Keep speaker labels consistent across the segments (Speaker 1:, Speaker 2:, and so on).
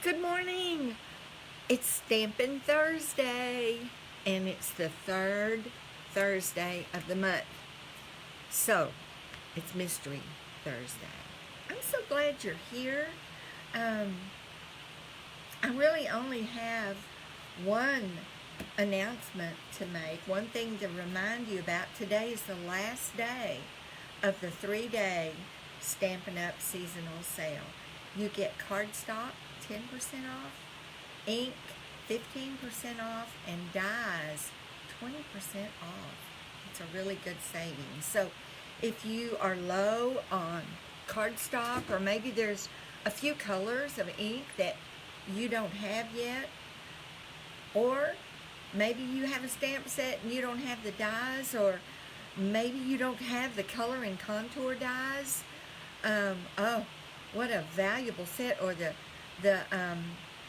Speaker 1: Good morning. It's Stampin' Thursday, and it's the third Thursday of the month. So, it's Mystery Thursday. I'm so glad you're here. I really only have one announcement to make, one thing to remind you about. Today is the last day of the 3-day Stampin' Up seasonal sale. You get cardstock 10% off, ink 15% off, and dies 20% off. It's a really good savings. So if you are low on cardstock, or maybe there's a few colors of ink that you don't have yet, or maybe you have a stamp set and you don't have the dies, or maybe you don't have the color and contour dies, oh, what a valuable set. Or the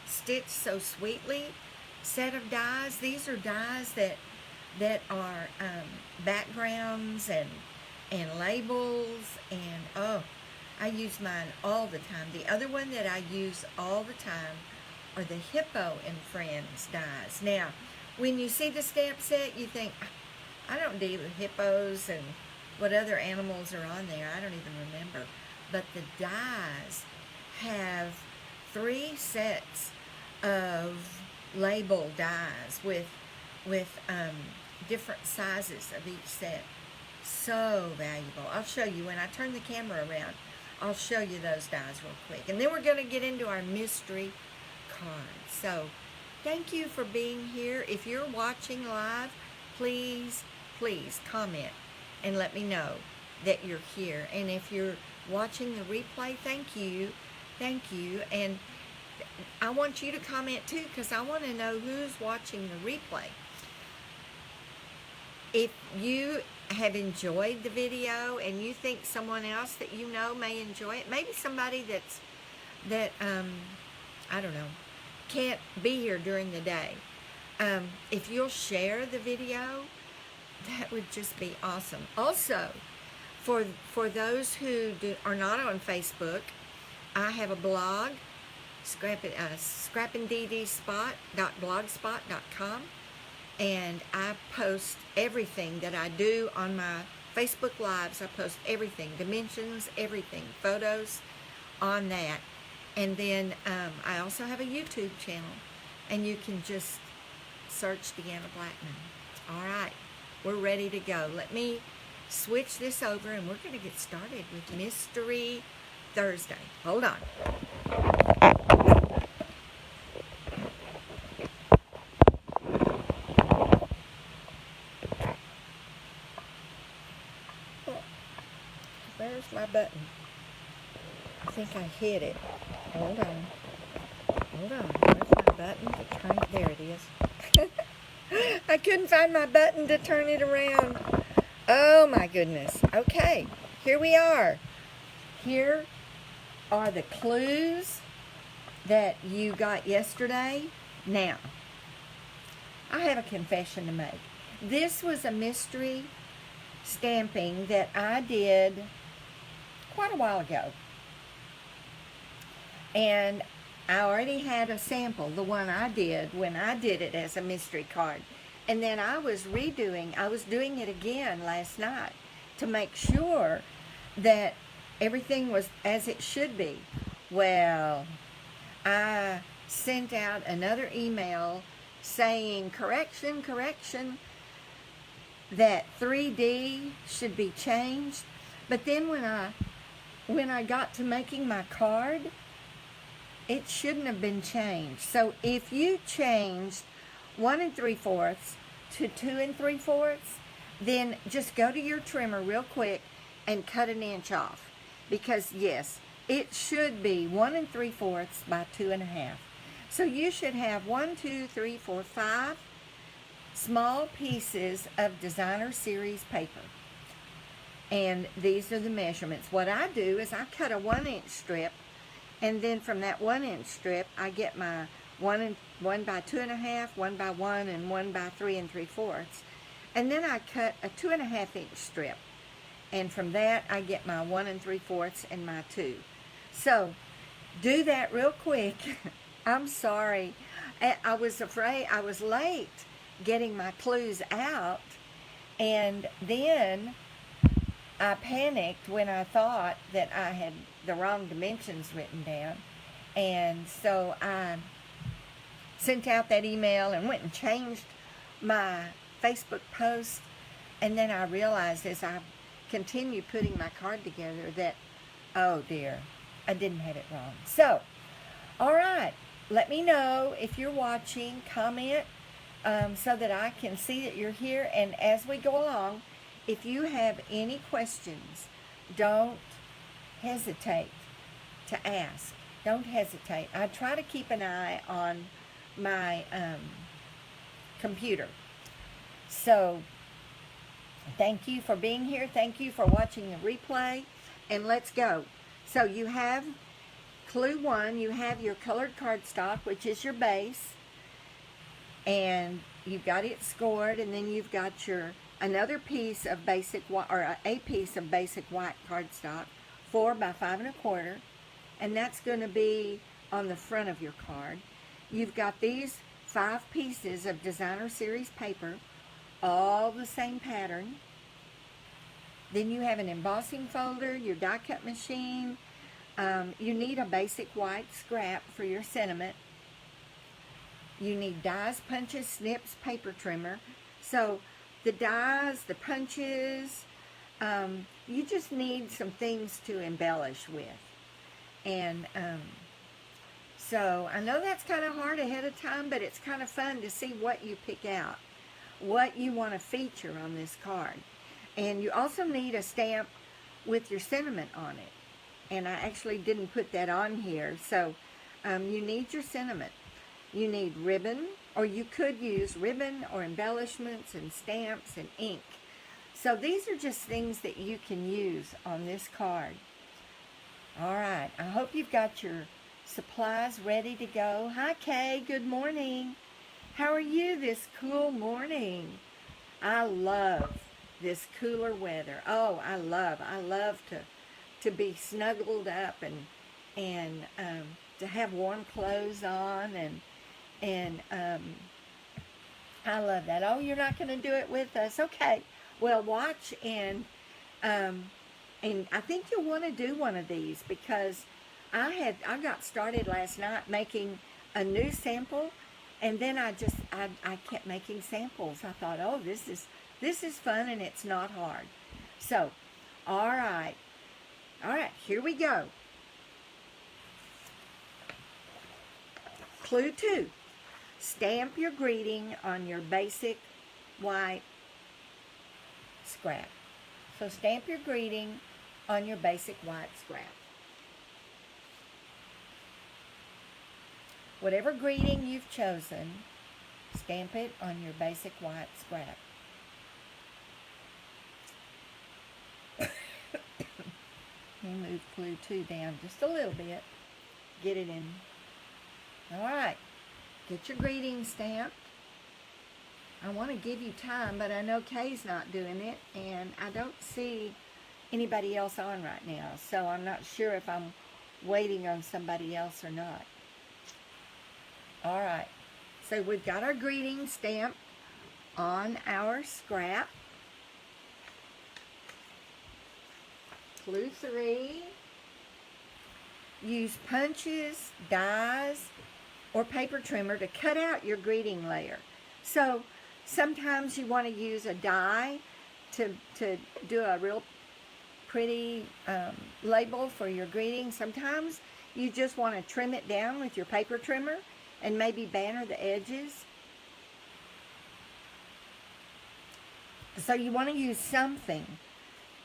Speaker 1: Stitch So Sweetly set of dies. These are dies that are backgrounds and labels, and oh, I use mine all the time. The other one that I use all the time are the Hippo and Friends dies. Now, when you see the stamp set, you think, I don't deal with hippos and what other animals are on there. I don't even remember. But the dies have 3 sets of label dies with different sizes of each set. So valuable. I'll show you when I turn the camera around. I'll show you those dies real quick. And then we're going to get into our mystery cards. So thank you for being here. If you're watching live, please comment and let me know that you're here. And if you're watching the replay, thank you. And I want you to comment too, because I want to know who's watching the replay. If you have enjoyed the video and you think someone else that you know may enjoy it, maybe somebody that I don't know, can't be here during the day, if you'll share the video, that would just be awesome. Also, for those who are not on Facebook, I have a blog, StampinDeDe.blogspot.com, and I post everything that I do on my Facebook Lives. I post everything, dimensions, everything, photos on that. And then I also have a YouTube channel, and you can just search Deanna Blackman. All right, we're ready to go. Let me switch this over, and we're going to get started with Mystery Thursday. Hold on. Where's my button? I think I hit it. Hold on. Where's my button to turn it? There it is. I couldn't find my button to turn it around. Oh my goodness. Okay, here we are. Here are the clues that you got yesterday. Now, I have a confession to make. This was a mystery stamping that I did quite a while ago. And I already had a sample, the one I did when I did it as a mystery card. And then I was doing it again last night to make sure that everything was as it should be. Well, I sent out another email saying, correction, that 3D should be changed. But then when I got to making my card, it shouldn't have been changed. So if you changed 1 3/4 to 2 3/4, then just go to your trimmer real quick and cut an inch off. Because yes, it should be 1 3/4 by 2.5. So you should have 1, 2, 3, 4, 5 small pieces of designer series paper. And these are the measurements. What I do is I cut a 1-inch strip, and then from that 1-inch strip, I get my 1 by 2.5, 1 by 1, and 1 by 3 3/4. And then I cut a 2.5-inch strip. And from that, I get my 1 3/4 and my 2. So do that real quick I'm sorry. I was afraid I was late getting my clues out, and then I panicked when I thought that I had the wrong dimensions written down. And so I sent out that email and went and changed my Facebook post. And then I realized as I continued putting my card together that, oh dear, I didn't have it wrong. So, all right, let me know if you're watching, comment so that I can see that you're here. And as we go along, if you have any questions, don't hesitate to ask. Don't hesitate. I try to keep an eye on my computer. So, thank you for being here. Thank you for watching the replay. And let's go. So you have clue 1. You have your colored cardstock, which is your base. And you've got it scored. And then you've got your another piece of basic, or a piece of basic white cardstock, 4 by 5 1/4. And that's going to be on the front of your card. You've got these 5 pieces of designer series paper, all the same pattern. Then you have an embossing folder, your die cut machine. You need a basic white scrap for your sentiment. You need dies, punches, snips, paper trimmer. So the dies, the punches, you just need some things to embellish with. And so I know that's kind of hard ahead of time, but it's kind of fun to see what you pick out, what you want to feature on this card. And you also need a stamp with your sentiment on it. And I actually didn't put that on here. So you need your sentiment. You need ribbon, or you could use ribbon or embellishments and stamps and ink. So these are just things that you can use on this card. All right, I hope you've got your supplies ready to go. Hi, Kay, good morning. How are you this cool morning? I love this cooler weather. Oh, I love to be snuggled up and to have warm clothes on, and I love that. Oh, you're not going to do it with us? Okay. Well, watch, and I think you'll want to do one of these, because I got started last night making a new sample, and then I kept making samples. I thought, oh, this is fun, and it's not hard. So, all right, here we go. Clue 2. Stamp your greeting on your basic white scrap. So stamp your greeting on your basic white scrap. Whatever greeting you've chosen, stamp it on your basic white scrap. Let me move clue 2 down just a little bit. Get it in. All right. Get your greeting stamped. I want to give you time, but I know Kay's not doing it, and I don't see anybody else on right now, so I'm not sure if I'm waiting on somebody else or not. All right, so we've got our greeting stamped on our scrap. Clue 3. Use punches, dies, or paper trimmer to cut out your greeting layer. So sometimes you want to use a die to do a real pretty label for your greeting. Sometimes you just want to trim it down with your paper trimmer and maybe banner the edges. So you want to use something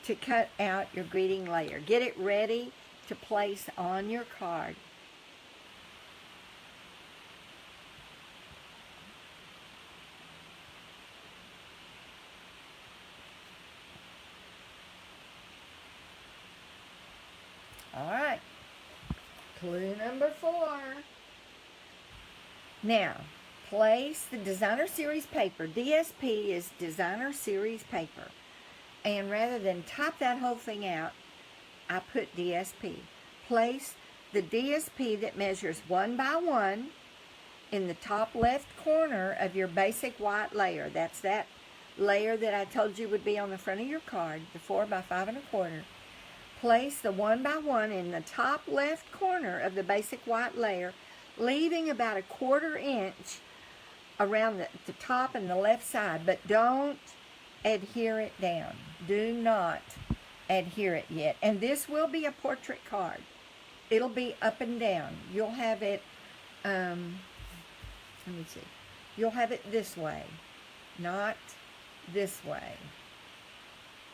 Speaker 1: to cut out your greeting layer. Get it ready to place on your card. All right, clue number 4. Now, place the designer series paper. DSP is designer series paper. And rather than top that whole thing out, I put DSP. Place the DSP that measures 1 by 1 in the top left corner of your basic white layer. That's that layer that I told you would be on the front of your card, the 4 by 5 1/4. Place the 1 by 1 in the top left corner of the basic white layer, leaving about 1/4 inch around the top and the left side, but don't adhere it down. Do not adhere it yet. And this will be a portrait card. It'll be up and down. You'll have it, let me see. You'll have it this way, not this way.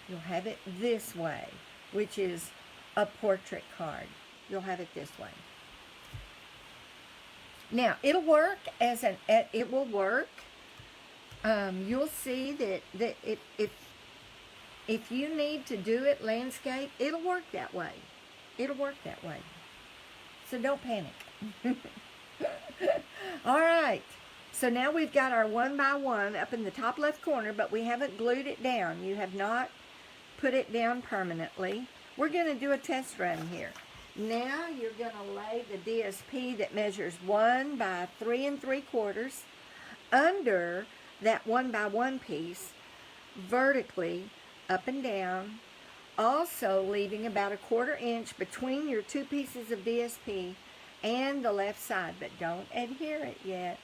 Speaker 1: You'll have it this way, which is a portrait card. You'll have it this way. Now, it'll work it will work. You'll see that if you need to do it landscape, it'll work that way. It'll work that way. So don't panic. All right. So now we've got our 1 by 1 up in the top left corner, but we haven't glued it down. You have not put it down permanently. We're going to do a test run here. Now you're going to lay the DSP that measures 1 by 3 3/4 under that 1 by 1 piece vertically up and down, also leaving about 1/4 inch between your two pieces of DSP and the left side, but don't adhere it yet.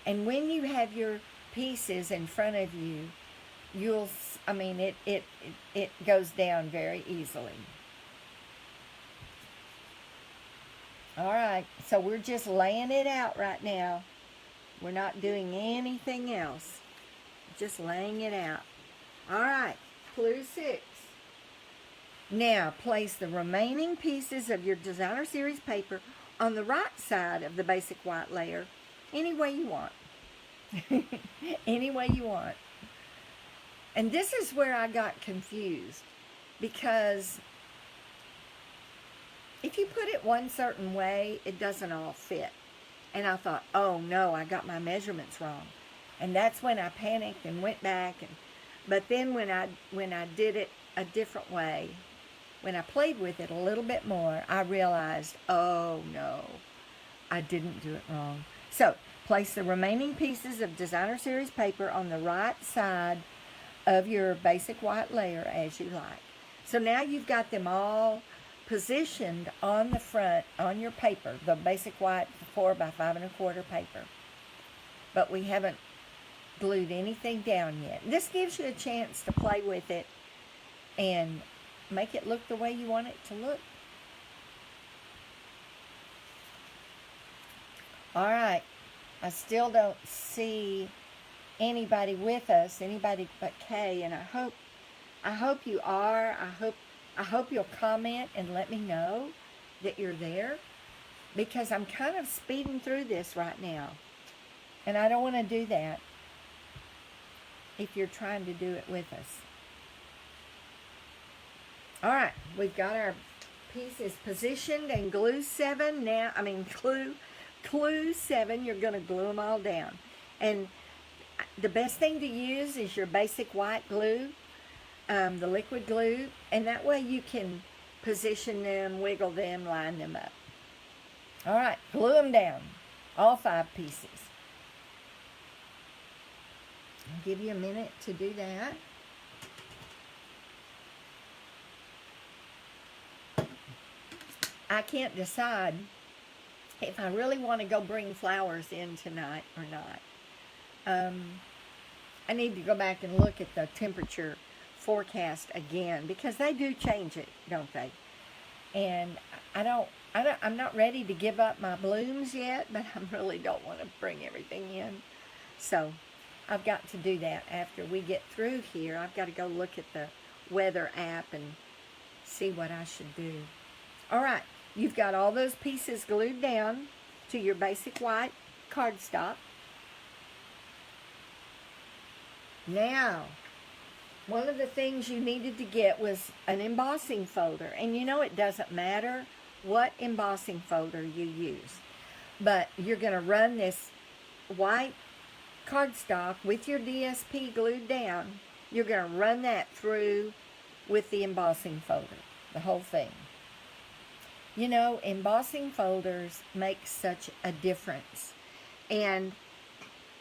Speaker 1: And when you have your pieces in front of you, it goes down very easily. All right, so we're just laying it out right now. We're not doing anything else. Just laying it out. All right, clue 6. Now, place the remaining pieces of your Designer Series paper on the right side of the basic white layer, any way you want. Any way you want. And this is where I got confused, because if you put it one certain way, it doesn't all fit. And I thought, oh no, I got my measurements wrong. And that's when I panicked and went back. But then when I did it a different way, when I played with it a little bit more, I realized, oh no, I didn't do it wrong. So, place the remaining pieces of Designer Series paper on the right side of your basic white layer as you like. So now you've got them all positioned on the front, on your paper, the basic white 4 by 5 1/4 paper. But we haven't glued anything down yet. This gives you a chance to play with it and make it look the way you want it to look. All right. I still don't see anybody with us, anybody but Kay, and I hope you are. I hope you'll comment and let me know that you're there, because I'm kind of speeding through this right now, and I don't want to do that if you're trying to do it with us. All right, we've got our pieces positioned and glue 7 now. Clue 7, you're going to glue them all down. And the best thing to use is your basic white glue, the liquid glue, and that way you can position them, wiggle them, line them up. All right, glue them down, all 5 pieces. I'll give you a minute to do that. I can't decide if I really want to go bring flowers in tonight or not. I need to go back and look at the temperature forecast again, because they do change it, don't they? And I'm not ready to give up my blooms yet, but I really don't want to bring everything in. So I've got to do that after we get through here. I've got to go look at the weather app and see what I should do. All right, you've got all those pieces glued down to your basic white cardstock. Now, one of the things you needed to get was an embossing folder. And you know, it doesn't matter what embossing folder you use, but you're going to run this white cardstock with your DSP glued down. You're going to run that through with the embossing folder, the whole thing. You know, embossing folders make such a difference. And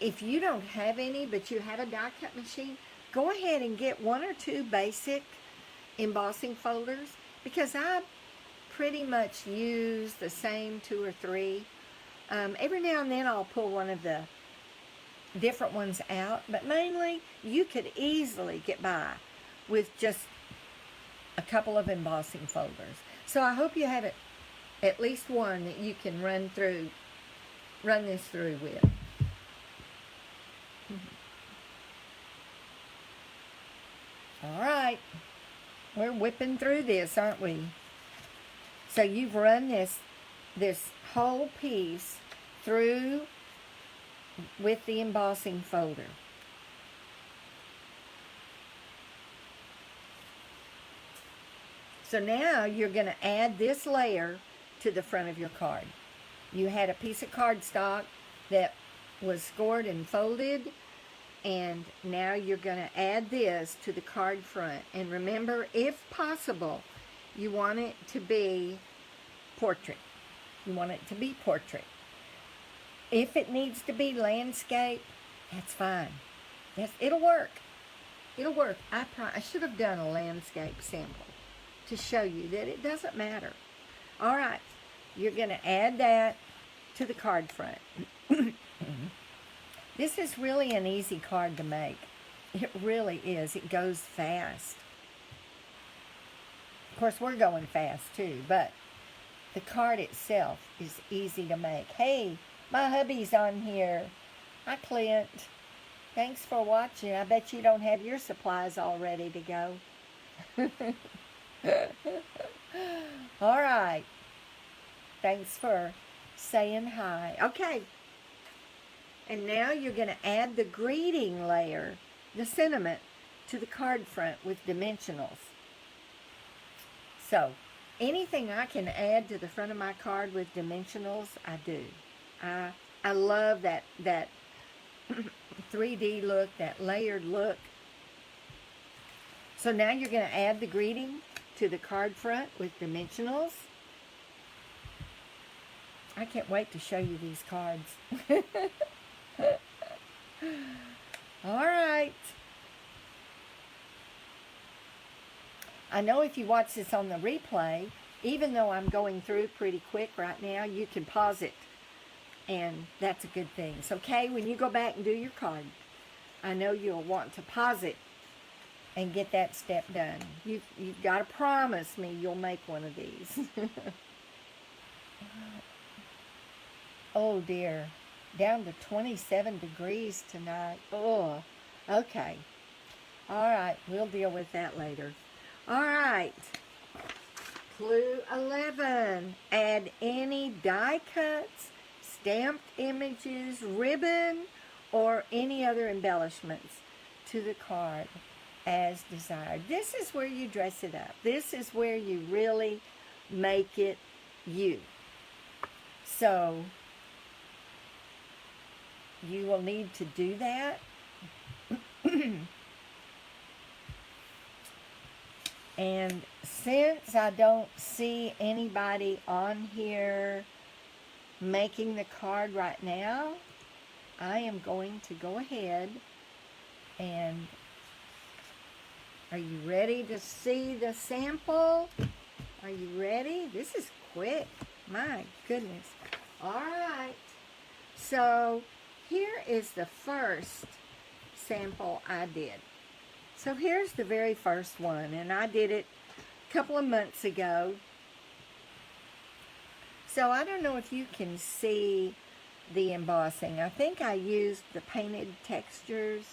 Speaker 1: if you don't have any, but you have a die cut machine, go ahead and get 1 or 2 basic embossing folders, because I pretty much use the same 2 or 3. Every now and then I'll pull one of the different ones out, but mainly you could easily get by with just a couple of embossing folders. So I hope you have at least one that you can run this through with. All right, we're whipping through this, aren't we? So you've run this whole piece through with the embossing folder. So now you're going to add this layer to the front of your card. You had a piece of cardstock that was scored and folded, and now you're going to add this to the card front. And remember, if possible, you want it to be portrait. You want it to be portrait. If it needs to be landscape, that's fine. It'll work. It'll work. I should have done a landscape sample to show you that it doesn't matter. All right, you're going to add that to the card front. This is really an easy card to make. It really is. It goes fast. Of course, we're going fast too, but the card itself is easy to make. Hey, my hubby's on here. Hi, Clint. Thanks for watching. I bet you don't have your supplies all ready to go. All right. Thanks for saying hi. Okay. And now you're going to add the greeting layer, the sentiment, to the card front with dimensionals. So, anything I can add to the front of my card with dimensionals, I do. I love that 3D look, that layered look. So now you're going to add the greeting to the card front with dimensionals. I can't wait to show you these cards. All right. I know if you watch this on the replay, even though I'm going through pretty quick right now, you can pause it. And that's a good thing. So, Kay, when you go back and do your card, I know you'll want to pause it and get that step done. You've got to promise me you'll make one of these. Oh, dear. Down to 27 degrees tonight. Oh, okay. All right, we'll deal with that later. All right. Clue 11. Add any die cuts, stamped images, ribbon, or any other embellishments to the card as desired. This is where you dress it up. This is where you really make it you. So, you will need to do that. And since I don't see anybody on here making the card right now, I am going to go ahead and, are you ready to see the sample? Are you ready? This is quick. My goodness. All right. So, here is the first sample I did. So here's the very first one, and I did it a couple of months ago. So I don't know if you can see the embossing. I think I used the Painted Textures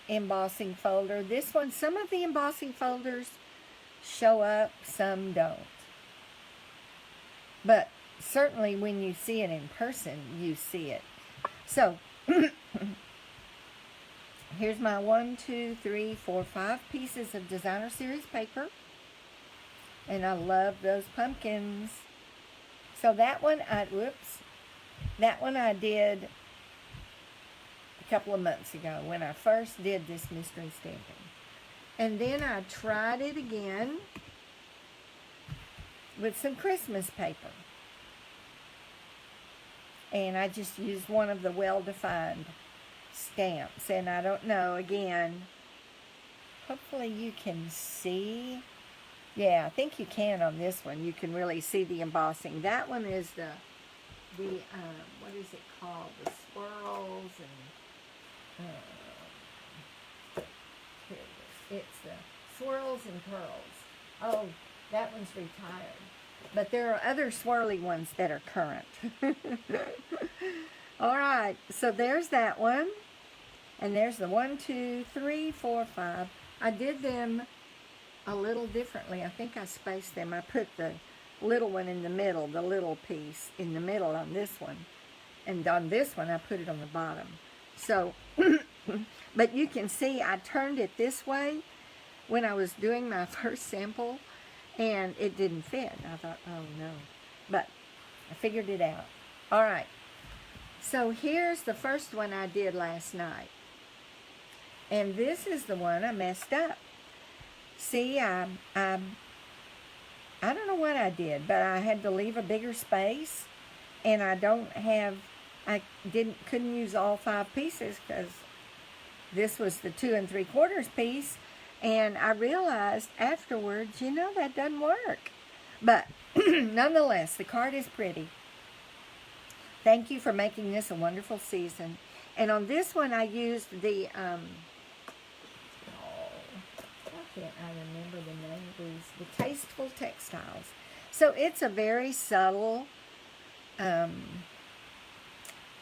Speaker 1: embossing folder. This one, some of the embossing folders show up, some don't. But certainly when you see it in person, you see it. So, here's my 1, 2, 3, 4, 5 pieces of Designer Series paper. And I love those pumpkins. So that one I did a couple of months ago when I first did this mystery stamping. And then I tried it again with some Christmas paper. And I just used one of the well-defined stamps. And I don't know, again, hopefully you can see. Yeah, I think you can on this one. You can really see the embossing. That one is the what is it called? The swirls and, here it is. It's the swirls and curls. Oh, that one's retired. But there are other swirly ones that are current. All right, so there's that one. And there's the 1, 2, 3, 4, 5. I did them a little differently. I think I spaced them. I put the little one in the middle, the little piece in the middle on this one. And on this one, I put it on the bottom. So, but you can see I turned it this way when I was doing my first sample, and it didn't fit. I thought, oh no. But I figured it out. All right. So here's the first one I did last night. And this is the one I messed up. See, I don't know what I did, but I had to leave a bigger space, and couldn't use all 5 pieces because this was the 2 3/4 piece, and I realized afterwards, that doesn't work. But nonetheless, the card is pretty. Thank you for making this a wonderful season. And on this one, I used the can't I remember the name of these? The Tasteful Textiles. So it's a very subtle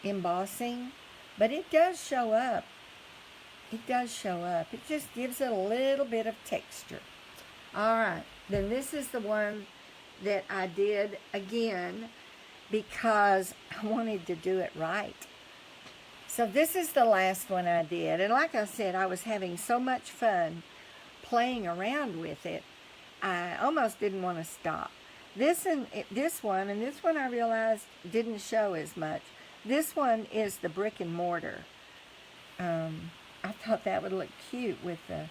Speaker 1: embossing, but it does show up. It does show up. It just gives it a little bit of texture. All right, then this is the one that I did again because I wanted to do it right. So this is the last one I did, and like I said, I was having so much fun playing around with it, I almost didn't want to stop. This one I realized didn't show as much. This one is the brick and mortar. I thought that would look cute with the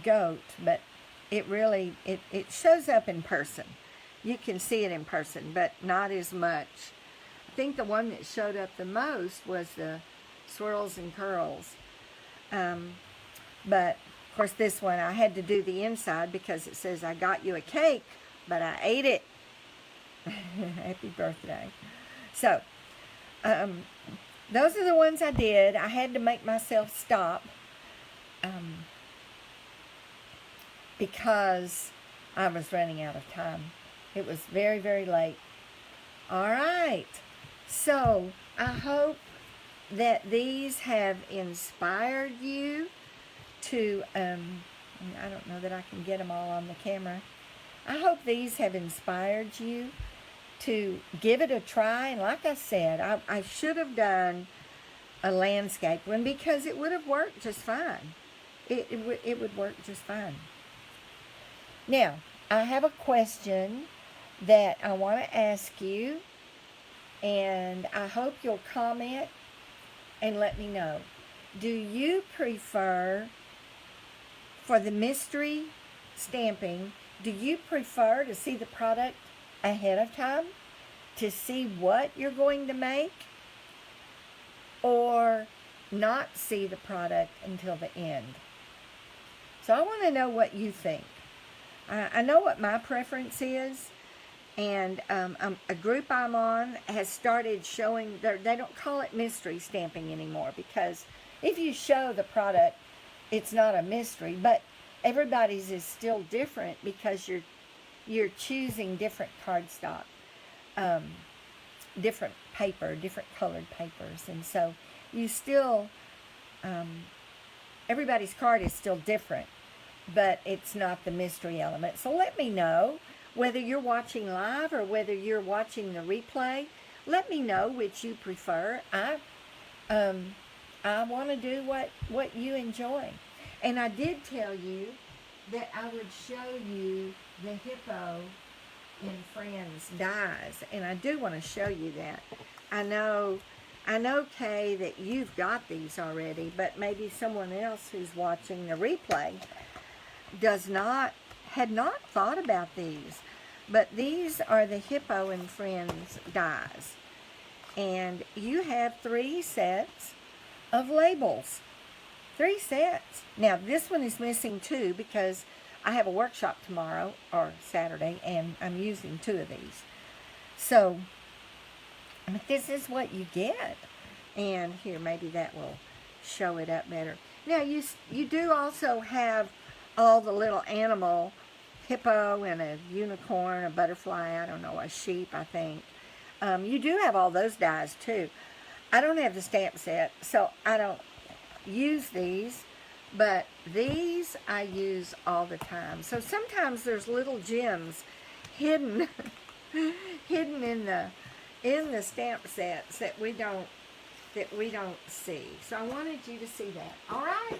Speaker 1: goat, but it really, it shows up in person. You can see it in person, but not as much. I think the one that showed up the most was the swirls and curls. But of course, this one, I had to do the inside because it says, I got you a cake, but I ate it. Happy birthday. So, those are the ones I did. I had to make myself stop because I was running out of time. It was very, very late. All right. So, I hope that these have inspired you to, I don't know that I can get them all on the camera. I hope these have inspired you to give it a try. And like I said, I should have done a landscape one because it would have worked just fine. It would work just fine. Now, I have a question that I want to ask you, and I hope you'll comment and let me know. Do you prefer, for the mystery stamping, do you prefer to see the product ahead of time to see what you're going to make, or not see the product until the end? So I want to know what you think. I know what my preference is, and a group I'm on has started showing, they don't call it mystery stamping anymore, because if you show the product, it's not a mystery, but everybody's is still different because you're choosing different cardstock, different paper, different colored papers, and so you still, everybody's card is still different, but it's not the mystery element. So let me know whether you're watching live or whether you're watching the replay. Let me know which you prefer. I want to do what you enjoy. And I did tell you that I would show you the Hippo and Friends dies, and I do want to show you that. I know, Kay, that you've got these already, but maybe someone else who's watching the replay had not thought about these. But these are the Hippo and Friends dies. And you have 3 sets of labels. 3 sets. Now, this one is missing 2 because I have a workshop tomorrow, or Saturday, and I'm using 2 of these. So, but this is what you get. And here, maybe that will show it up better. Now, you do also have all the little animal, hippo and a unicorn, a butterfly, I don't know, a sheep, I think. You do have all those dies, too. I don't have the stamp set, so I don't use these. But these I use all the time. So sometimes there's little gems hidden hidden in the stamp sets that we don't see. So I wanted you to see that. All right.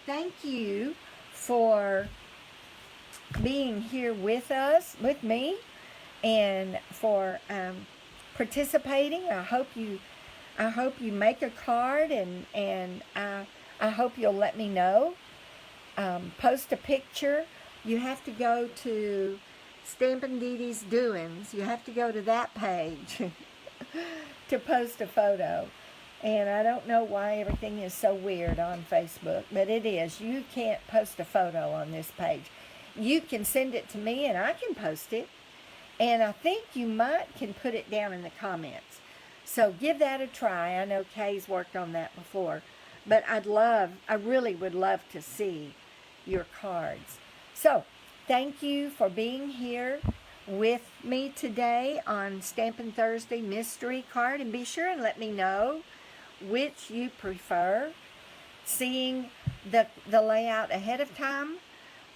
Speaker 1: Thank you for being here with us, with me, and for participating. I hope you make a card, and I hope you'll let me know. Post a picture. You have to go to StampinDeDe's Doings. You have to go to that page to post a photo. And I don't know why everything is so weird on Facebook, but it is. You can't post a photo on this page. You can send it to me, and I can post it. And I think you can put it down in the comments. So give that a try. I know Kay's worked on that before. But I really would love to see your cards. So, thank you for being here with me today on Stampin' Thursday Mystery Card. And be sure and let me know which you prefer, seeing the layout ahead of time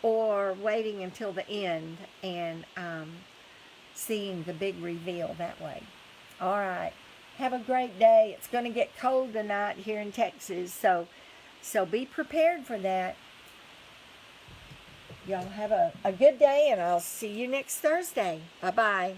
Speaker 1: or waiting until the end and seeing the big reveal that way. All right. Have a great day. It's going to get cold tonight here in Texas, so be prepared for that. Y'all have a good day, and I'll see you next Thursday. Bye-bye.